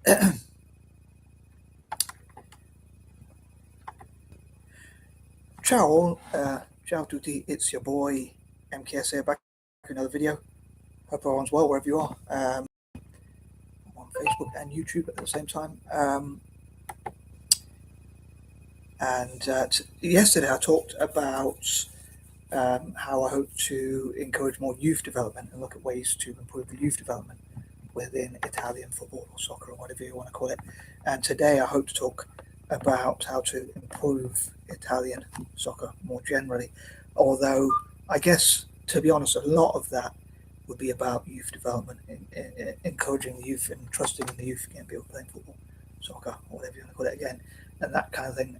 Ciao all, ciao a tutti, it's your boy M.K.S here, back with another video. Hope everyone's well wherever you are. I'm on Facebook and YouTube at the same time. Yesterday I talked about how I hope to encourage more youth development and look at ways to improve the youth development within Italian football or soccer or whatever you want to call it. And today I hope to talk about how to improve Italian soccer more generally. Although I guess, to be honest, a lot of that would be about youth development, encouraging the youth and trusting in the youth again, people playing football, soccer, or whatever you want to call it again, and that kind of thing.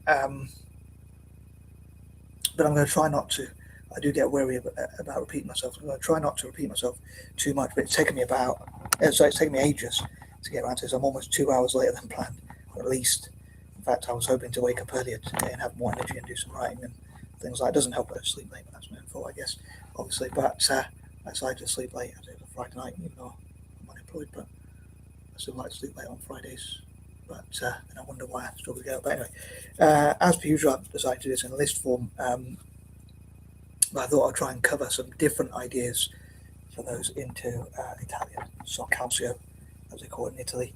But I'm going to try not to. I do get wary about repeating myself. I'm going to try not to repeat myself too much, but it's taken me ages to get around to this. I'm almost 2 hours later than planned, or at least. In fact, I was hoping to wake up earlier today and have more energy and do some writing and things like that. It doesn't help that I sleep late, but that's my own fault, I guess, obviously. But I decided to sleep late as it was a Friday night, even though I'm unemployed, but I still like to sleep late on Fridays. But then I wonder why I struggle to get up. But anyway, as per usual, I've decided to do this in list form. But I thought I'd try and cover some different ideas for those into Italian, soccer calcio, as they call it in Italy.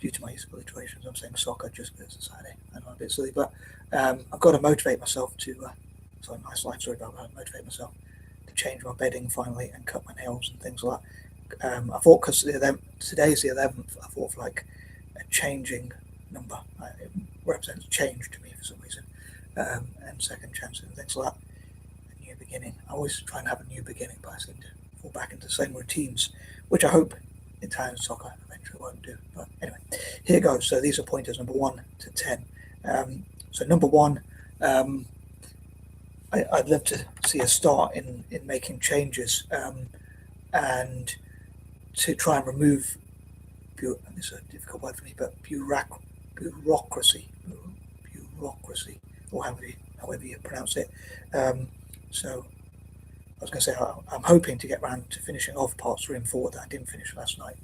Due to my useful iterations, I'm saying soccer just because it's Saturday. I know I'm a bit silly, but I've got to motivate myself to. Sorry, nice life story about how to motivate myself to change my bedding finally and cut my nails and things like that. I thought because today's the 11th, I thought of like a changing number. It represents change to me for some reason, and second chances and things like that. A new beginning. I always try and have a new beginning, but I seem to fall back into the same routines, which I hope Italian soccer eventually won't do. But anyway, here goes. So these are pointers number 1 to 10. So number 1, I'd love to see a start in making changes and to try and remove, this is a difficult word for me, but bureaucracy, or however you pronounce it. So I was going to say I'm hoping to get around to finishing off parts 3 and 4 that I didn't finish last night,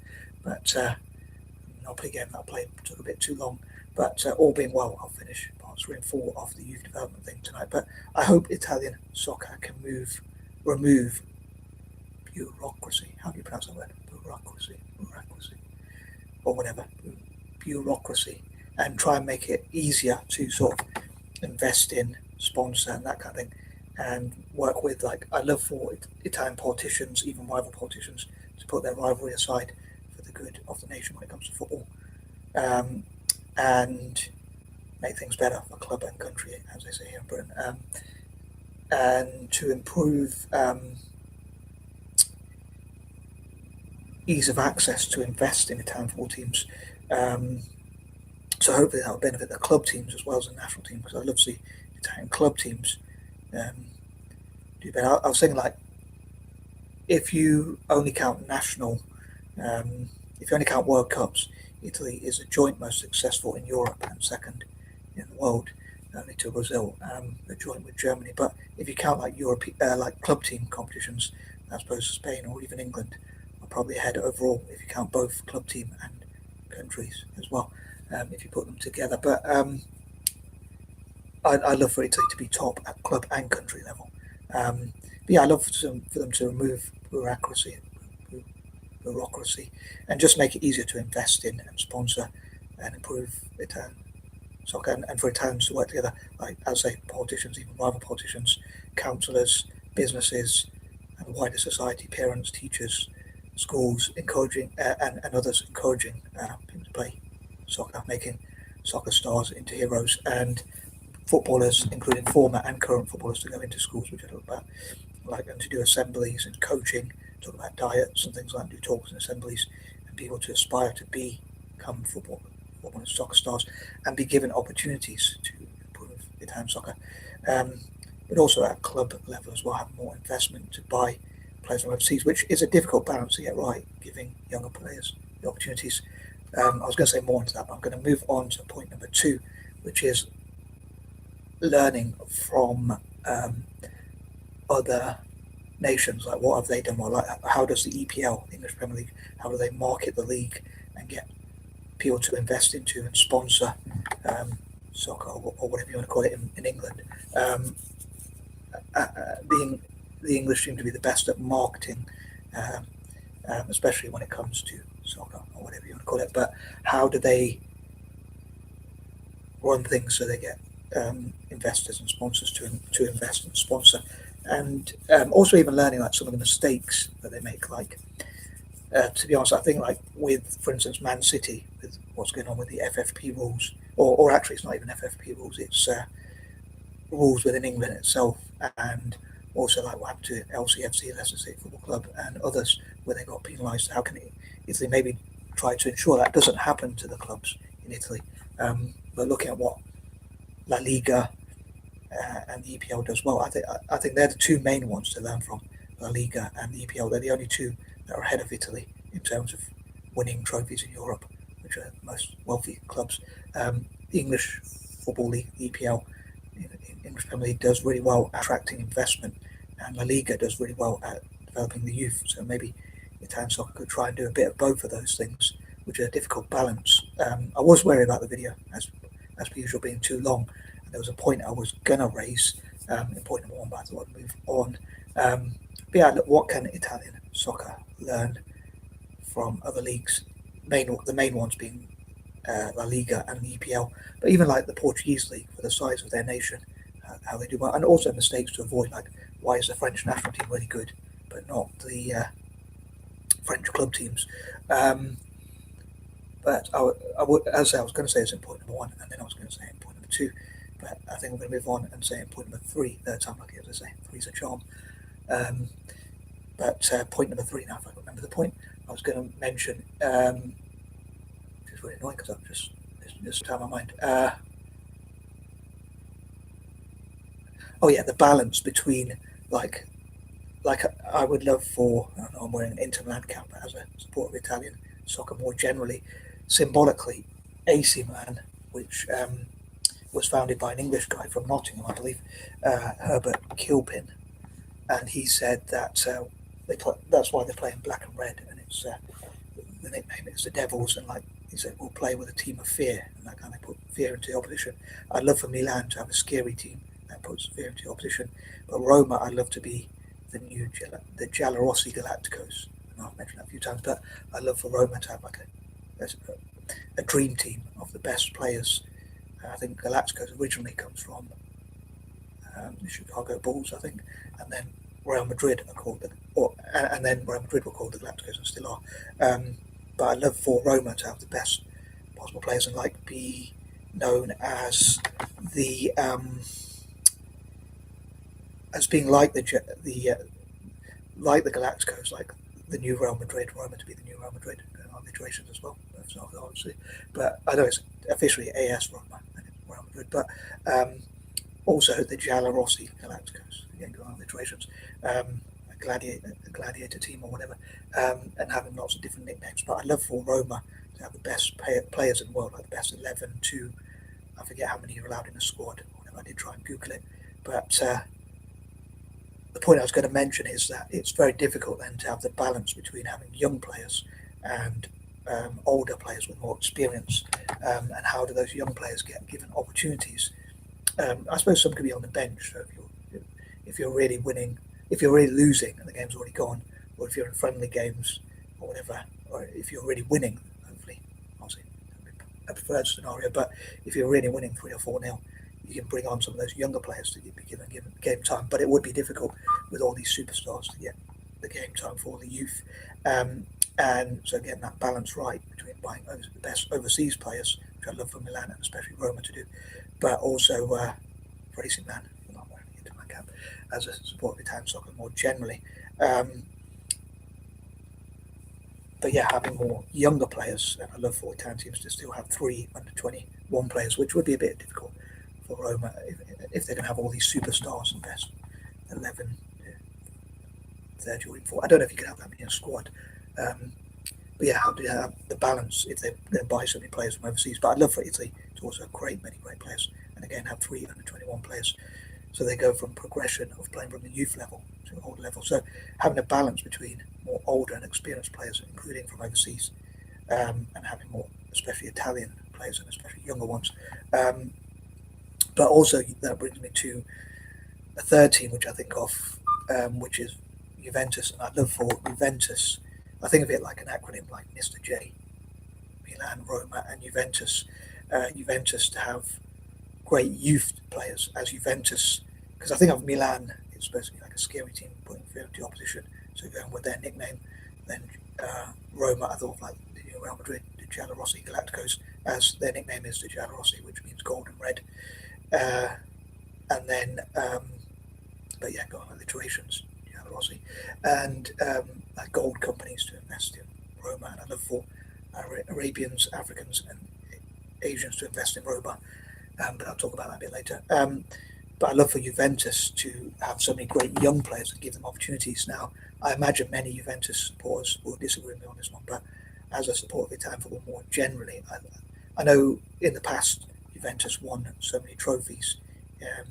but Monopoly game that I played took a bit too long. But all being well, I'll finish parts 3 and 4 of the youth development thing tonight. But I hope Italian soccer can remove bureaucracy. How do you pronounce that word? Bureaucracy, or whatever. Bureaucracy, and try and make it easier to sort of invest in, sponsor, and that kind of thing, and work with, like, I love for Italian politicians, even rival politicians, to put their rivalry aside for the good of the nation when it comes to football, and make things better for club and country, as they say here in Britain, and to improve ease of access to invest in Italian football teams. So hopefully that will benefit the club teams as well as the national team, because I love to see Italian club teams do better. I was thinking, like, if you only count national, if you only count World Cups, Italy is a joint most successful in Europe and second in the world, only to Brazil, a joint with Germany. But if you count like like club team competitions, I suppose Spain or even England are probably ahead overall if you count both club team and countries as well, if you put them together. But I'd love for Italy to be top at club and country level. But yeah, I'd love for them to remove bureaucracy and just make it easier to invest in and sponsor and improve Italian soccer, and for Italians to work together, like, as I say, politicians, even rival politicians, councillors, businesses, and wider society, parents, teachers, schools, encouraging and others encouraging people to play soccer, making soccer stars into heroes, and footballers, including former and current footballers, to go into schools, which I talk about, like, and to do assemblies and coaching, talk about diets and things like that, do talks and assemblies, and people to aspire to become football and soccer stars and be given opportunities to improve Italian soccer. But also at club level as well, have more investment to buy players from overseas, which is a difficult balance to get right, giving younger players the opportunities. I was going to say more into that, but I'm going to move on to point number 2, which is learning from other nations. Like, what have they done well? Like, how does the EPL, English Premier League, how do they market the league and get people to invest into and sponsor soccer, or whatever you want to call it in England. The English seem to be the best at marketing, especially when it comes to soccer, or whatever you want to call it. But how do they run things so they get investors and sponsors to invest and sponsor? And also even learning like some of the mistakes that they make. Like, to be honest, I think like with, for instance, Man City, with what's going on with the FFP rules, or actually it's not even FFP rules, it's rules within England itself, and also like what happened to LCFC, Leicester City Football Club, and others, where they got penalised. How can Italy maybe try to ensure that doesn't happen to the clubs in Italy? But looking at what La Liga and the EPL does well, I think they're the two main ones to learn from. La Liga and the EPL, they're the only two that are ahead of Italy in terms of winning trophies in Europe, which are the most wealthy clubs. The English Football League, the EPL, English Premier League, does really well at attracting investment, and La Liga does really well at developing the youth. So maybe Italian soccer could try and do a bit of both of those things, which are a difficult balance. I was worried about the video, as per usual, being too long. And there was a point I was going to raise in point number one, but I thought I'd move on. But yeah, look, what can Italian soccer learn from other leagues? The main ones being La Liga and the EPL, but even like the Portuguese league, for the size of their nation, how they do well, and also mistakes to avoid. Like, why is the French national team really good, but not the French club teams? But I would, as I was going to say, it's in point number one, and then I was going to say in point number two. But I think I'm going to move on and say in point number three. Third time lucky, as I say, three's a charm. But point number three, now if I can remember the point, I was going to mention, which is really annoying because I've just out of my mind. Oh yeah, the balance between like I would love for, I don't know, I'm wearing an Inter Milan cap, but as a supporter of Italian soccer more generally, symbolically, AC Milan, which was founded by an English guy from Nottingham, I believe, Herbert Kilpin, and he said that that's why they play in black and red, and it's the nickname is the Devils, and like he said, we'll play with a team of fear, and that kind of put fear into the opposition. I'd love for Milan to have a scary team that puts fear into the opposition, but Roma, I'd love to be the Giallorossi Galacticos. And I've mentioned that a few times, but I'd love for Roma to have like a dream team of the best players. I think Galacticos originally comes from the Chicago Bulls, I think, and then Real Madrid are called and then Real Madrid were called the Galacticos and still are. But I'd love for Roma to have the best possible players and like be known as the as being like the Galacticos, like the new Real Madrid. Roma to be the new Real Madrid. Iterations as well, obviously. But I know it's officially AS Roma and Real Madrid, but also the Giallorossi Galacticos, again going on iterations, a gladiator team or whatever, and having lots of different nicknames. But I'd love for Roma to have the best players in the world, like the best 11 to, I forget how many you're allowed in a squad, or whatever. I did try and Google it, but the point I was going to mention is that it's very difficult then to have the balance between having young players and older players with more experience, and how do those young players get given opportunities? I suppose some could be on the bench. So if you're really winning, if you're really losing and the game's already gone, or if you're in friendly games or whatever, or if you're really winning, hopefully, obviously, a preferred scenario. But if you're really winning 3 or 4-0, you can bring on some of those younger players to be given game time. But it would be difficult with all these superstars to get the game time for the youth. And so getting that balance right between buying the best overseas players, which I love for Milan and especially Roma to do, but also for AC Milan, I'm not wearing it into my cap, as a supporter of Italian soccer more generally. But yeah, having more younger players, and I love for Italian teams to still have 3 under 21 players, which would be a bit difficult for Roma if they're going to have all these superstars and best 11, 30 or 4. I don't know if you can have that in a squad. But yeah, how do you have the balance if they're going to buy so many players from overseas? But I'd love for Italy to also have many great players, and again have 3 under 21 players, so they go from progression of playing from the youth level to older level. So having a balance between more older and experienced players, including from overseas, and having more, especially Italian players and especially younger ones. But also that brings me to a third team which I think of, which is Juventus, and I'd love for Juventus. I think of it like an acronym, like Mr. J, Milan, Roma, and Juventus. Juventus to have great youth players as Juventus, because I think of Milan, it's supposed to be like a scary team putting fear to opposition. So going with their nickname, then Roma, I thought of like Real Madrid, the Giallorossi Galacticos, as their nickname is the Giallorossi, which means gold and red. And then, but yeah, go on alliterations, Giallorossi, and like gold companies to invest in Roma, and I love for Arabians, Africans, and Asians to invest in Roma. But I'll talk about that a bit later. But I love for Juventus to have so many great young players and give them opportunities. Now, I imagine many Juventus supporters will disagree with me on this one, but as a supporter of Italian football more generally, I know in the past Juventus won so many trophies,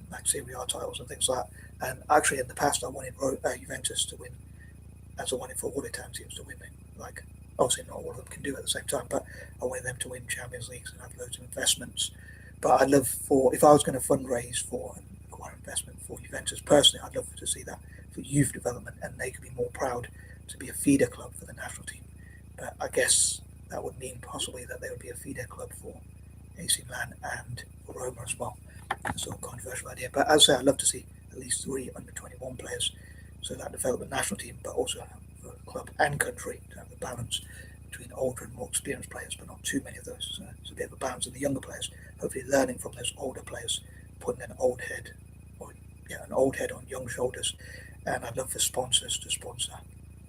like Serie A titles and things like that. And actually, in the past, I wanted Juventus to win, as I wanted for all Italian teams to win. Like, obviously, not all of them can do it at the same time, but I wanted them to win Champions Leagues and have loads of investments. But I'd love for, if I was going to fundraise for and acquire investment for Juventus personally, I'd love to see that for youth development, and they could be more proud to be a feeder club for the national team. But I guess that would mean possibly that they would be a feeder club for AC Milan and for Roma as well. It's a controversial idea. But as I say, I'd love to see at least 3 under 21 players, so that develop the national team, but also for club and country to have the balance between older and more experienced players, but not too many of those. So it's a bit of a balance of the younger players, hopefully learning from those older players, putting an old head, an old head on young shoulders. And I'd love for sponsors to sponsor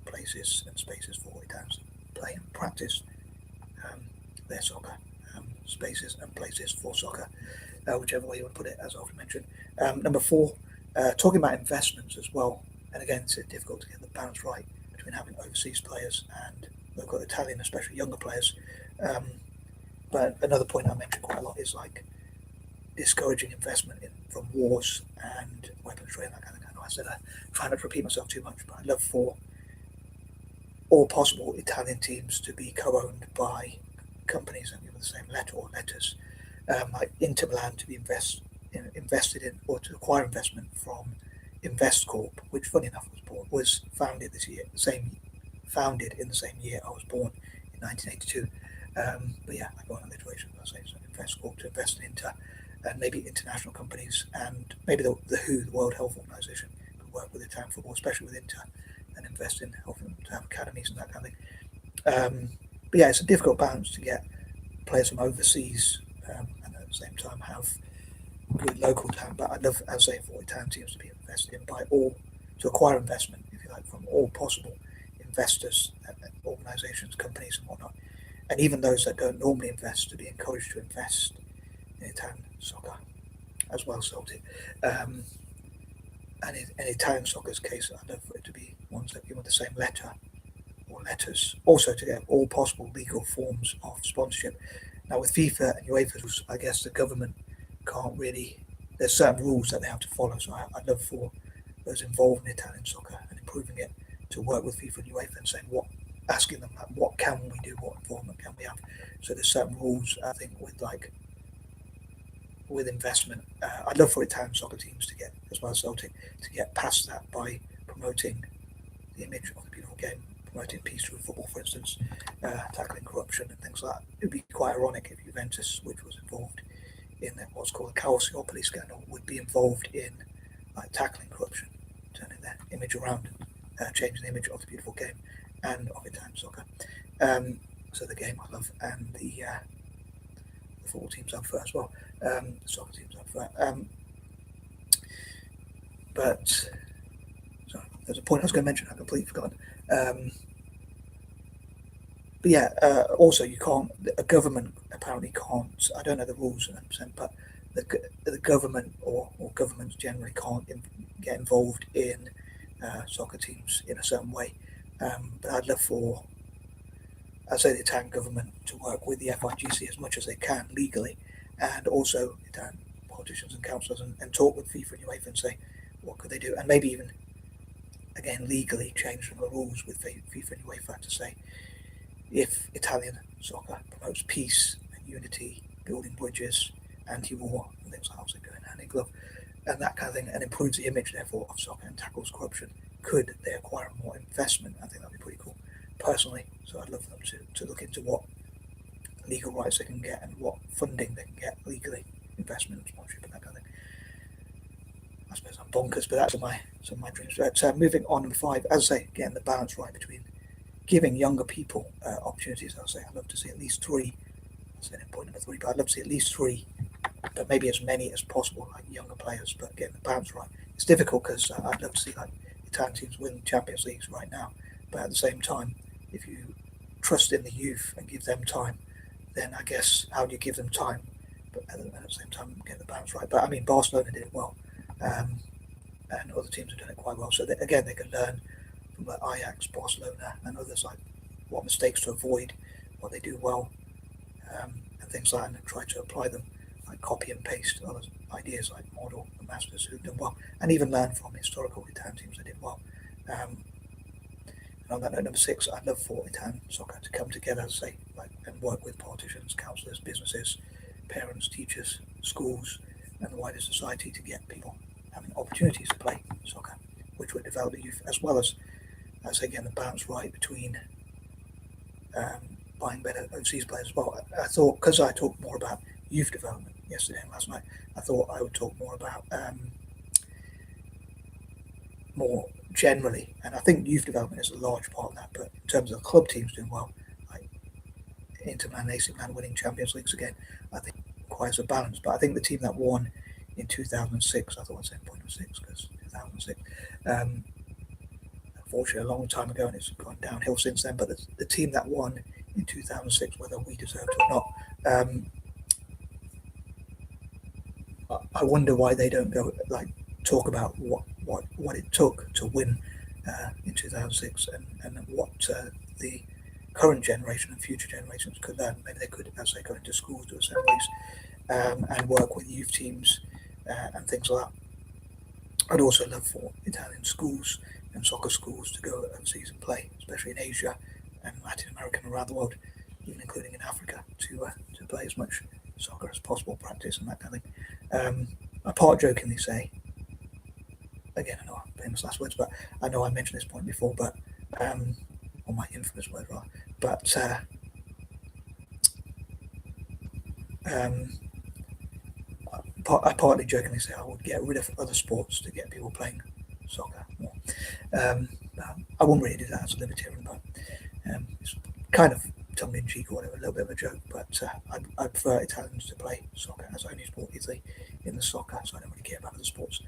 places and spaces for Italians to play and practice their soccer, spaces and places for soccer, whichever way you want to put it, as I often mentioned. Number 4, talking about investments as well. And again, it's difficult to get the balance right between having overseas players and local Italian, especially younger players. But another point I mentioned quite a lot is like discouraging investment from wars and weapons trade, that kind of thing. I know I said I try not to repeat myself too much, but I'd love for all possible Italian teams to be co-owned by companies that give the same letter or letters, like Inter Milan to be invested in, or to acquire investment from Invest Corp, which funny enough was founded this year, founded in the same year I was born in 1982. But yeah, I go on alliteration. I say so. Invest Corp to invest in Inter, and maybe international companies, and maybe the WHO, the World Health Organization, could work with Italian football, especially with Inter, and invest in helping them to have academies and that kind of thing. But yeah, it's a difficult balance to get players from overseas and at the same time have good local talent. But I'd love, as I say, for Italian teams to be invested in by all, to acquire investment, if you like, from all possible investors, organisations, companies, and whatnot. And even those that don't normally invest to be encouraged to invest in Italian soccer as well, Celtic. And in Italian soccer's case, I'd love for it to be ones that give the same letter or letters. Also to get all possible legal forms of sponsorship. Now with FIFA and UEFA, I guess the government can't really, there's certain rules that they have to follow. So I'd love for those involved in Italian soccer and improving it to work with FIFA and UEFA and saying asking them like, what can we do, what involvement can we have. So there's certain rules, I think, with investment. I'd love for Italian soccer teams to get, as well as Celtic, to get past that by promoting the image of the beautiful game, promoting peace through football, for instance, tackling corruption and things like that. It would be quite ironic if Juventus, which was involved in what's called the Calciopoli scandal, would be involved in like tackling corruption, turning their image around, changing the image of the beautiful game and of Italian soccer. So the game I love, and the football teams up for it as well. The soccer teams up for it. But sorry, there's a point I was going to mention I completely forgotten. But yeah, also you can't. A government apparently can't. I don't know the rules 100%, but the government or governments generally can't get involved in soccer teams in a certain way. But I'd love for, I'd say, the Italian government to work with the FIGC as much as they can legally, and also Italian politicians and councillors, and talk with FIFA and UEFA and say what could they do, and maybe even again legally change some of the rules with FIFA and UEFA to say if Italian soccer promotes peace and unity, building bridges, anti-war, and things like that, going hand in glove, and that kind of thing, and improves the image, therefore, of soccer and tackles corruption, could they acquire more investment? I think that'd be pretty cool, personally. So I'd love them to look into what legal rights they can get and what funding they can get legally, investment, sponsorship, and that kind of thing. I suppose I'm bonkers, but that's some of my dreams. So moving on, number 5, as I say, getting the balance right between giving younger people opportunities. I'll say I'd love to see at least 3. I'll say point number 3, but I'd love to see at least 3, but maybe as many as possible, like younger players, but getting the balance right. It's difficult because I'd love to see like Italian teams win Champions Leagues right now, but at the same time, if you trust in the youth and give them time, then I guess how do you give them time, but at the same time get the balance right? But I mean, Barcelona did it well, and other teams have done it quite well. So again, they can learn from like Ajax, Barcelona, and others, like what mistakes to avoid, what they do well, and things like that, and try to apply them, like copy and paste other ideas, like model the masters who've done well, and even learn from historical Italian teams that did well. And on that note, number 6, I'd love for Italian soccer to come together, say, like, and work with politicians, councillors, businesses, parents, teachers, schools, and the wider society to get people having opportunities to play soccer, which would develop the youth, as well as again, the balance right between buying better overseas players as well. I thought, because I talked more about youth development yesterday and last night, I thought I would talk more about more generally, and I think youth development is a large part of that, but in terms of club teams doing well, like Inter Milan, AC Milan winning Champions Leagues again, I think requires a balance. But I think the team that won in 2006, I thought I'd say 0.6 because 2006, unfortunately a long time ago, and it's gone downhill since then, but the team that won in 2006, whether we deserved it or not, I wonder why they don't go like talk about what it took to win in 2006, and what the current generation and future generations could learn. Maybe they could, as they go into schools, do assemblies, and work with youth teams and things like that. I'd also love for Italian schools and soccer schools to go overseas and play, especially in Asia and Latin America and around the world, even including in Africa, to play as much soccer as possible, practice and that kind of thing. I part jokingly say, again, I know I'm famous last words, but I know I mentioned this point before, but or my infamous word rather, but I partly jokingly say I would get rid of other sports to get people playing soccer more. I wouldn't really do that as a libertarian, but it's kind of tongue-in-cheek or whatever, a little bit of a joke, but I prefer Italians to play soccer, as I only sport Italy in the soccer, so I don't really care about other sports.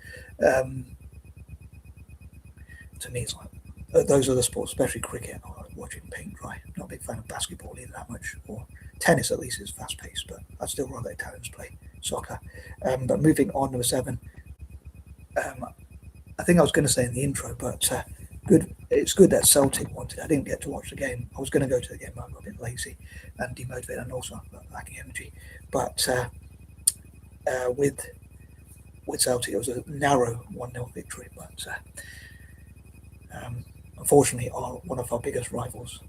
To me, it's like those other sports, especially cricket, I like watching paint dry. I'm not a big fan of basketball either that much, or tennis at least is fast-paced, but I'd still rather Italians play soccer. But moving on, number 7, I think I was going to say in the intro, but good. It's good that Celtic wanted. I didn't get to watch the game. I was going to go to the game, but I got a bit lazy and demotivated, and also lacking energy. But with Celtic, it was a narrow 1-0 victory. But unfortunately, one of our biggest rivals,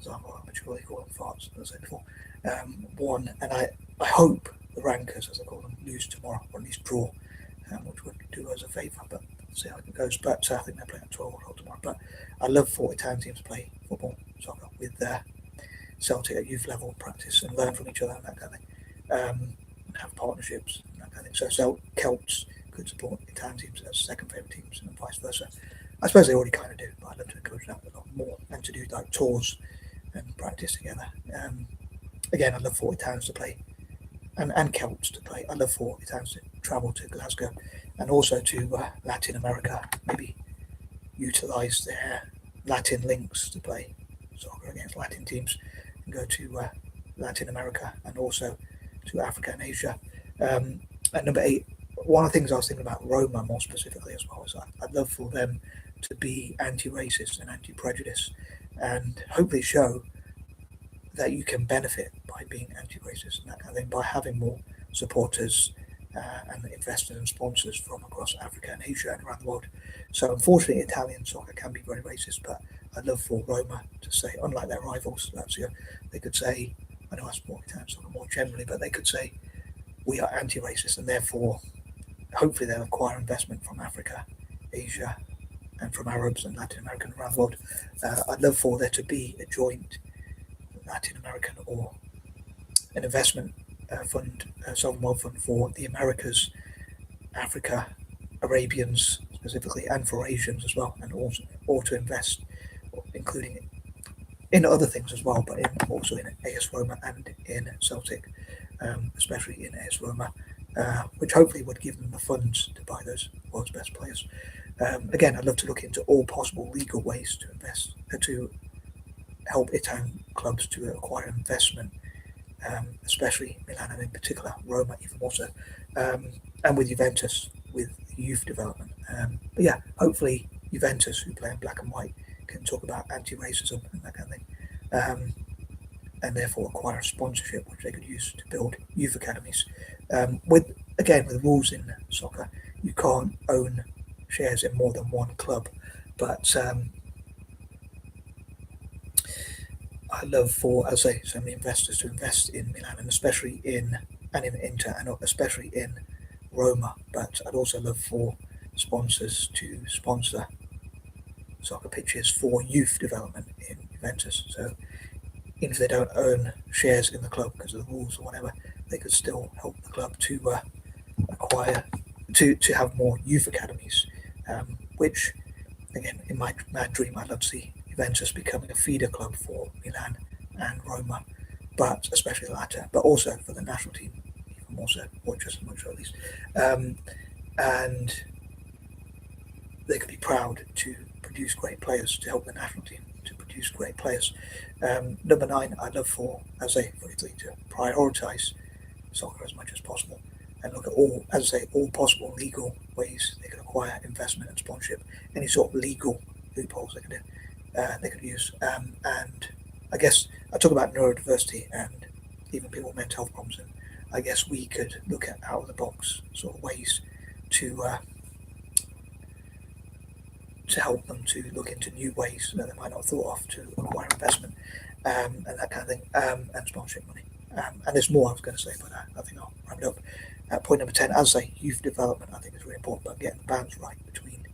as I'm maturely call them farts, as I said before, won, and I hope the rankers, as I call them, lose tomorrow, or at least draw, which would do us a favour, but see how it goes. But I think they're playing at 12 o'clock tomorrow. But I love for Italian teams to play football, soccer, with Celtic at youth level, practice and learn from each other and that kind of thing, and have partnerships and that kind of thing. So Celts could support Italian teams as second favourite teams and vice versa. I suppose they already kind of do, but I'd love to encourage that a lot more and to do like tours and practice together. Again, I'd love for Italians to play and Celts to play. I'd love for Italians to travel to Glasgow and also to Latin America, maybe utilise their Latin links to play soccer against Latin teams and go to Latin America and also to Africa and Asia. And number 8, one of the things I was thinking about Roma more specifically as well is I'd love for them to be anti-racist and anti-prejudice and hopefully show that you can benefit by being anti-racist and that kind of thing, by having more supporters and investors and sponsors from across Africa and Asia and around the world. So unfortunately, Italian soccer can be very racist, but I'd love for Roma to say, unlike their rivals, Lazio, they could say, I know I support Italian soccer more generally, but they could say, we are anti-racist, and therefore, hopefully they'll acquire investment from Africa, Asia, and from Arabs and Latin American around the world. I'd love for there to be a joint Latin American or an investment fund, sovereign wealth fund for the Americas, Africa, Arabians specifically, and for Asians as well, and also or to invest, including in other things as well, but also in AS Roma and in Celtic, especially in AS Roma, which hopefully would give them the funds to buy those world's best players. Again, I'd love to look into all possible legal ways to invest, to help Italian clubs to acquire investment, especially Milan and in particular Roma even more so, and with Juventus with youth development. But yeah, hopefully Juventus, who play in black and white, can talk about anti-racism and that kind of thing, and therefore acquire a sponsorship which they could use to build youth academies. With rules in soccer, you can't own shares in more than one club, but I love for, as I say, so many investors to invest in Milan and especially in Inter and especially in Roma. But I'd also love for sponsors to sponsor soccer pitches for youth development in Juventus. So even if they don't own shares in the club because of the rules or whatever, they could still help the club to acquire, to have more youth academies, which, again, in my mad dream, I'd love to see Juventus becoming a feeder club for Milan and Roma, but especially the latter, but also for the national team, even more so, or just as much at least. And they could be proud to produce great players, to help the national team to produce great players. Number 9, I'd love for, as I say, for Italy to prioritise soccer as much as possible and look at all, as I say, all possible legal ways they could acquire investment and sponsorship, any sort of legal loopholes they could use. And I guess I talk about neurodiversity and even people with mental health problems, and I guess we could look at out of the box sort of ways to help them to look into new ways that they might not have thought of to acquire investment, and that kind of thing, and sponsorship money. And there's more I was going to say, but I think I'll round it up. Point number 10, as I say, youth development I think is really important, but getting the balance right between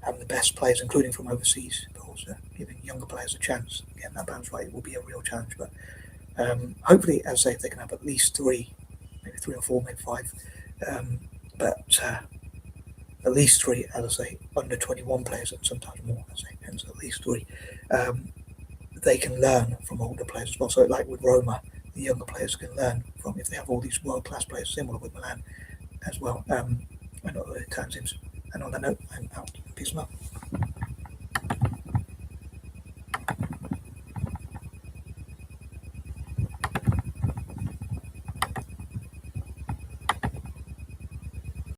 having the best players, including from overseas, but also giving younger players a chance. Getting that balance right will be a real challenge, but hopefully, as I say, if they can have at least 3, maybe 3 or 4, maybe 5, but at least 3, as I say, under 21 players, and sometimes more, as I say, hence at least 3, they can learn from older players as well. So like with Roma, the younger players can learn from, if they have all these world-class players, similar with Milan as well, and other Italian teams. And on that note, I'm out. Peace and love.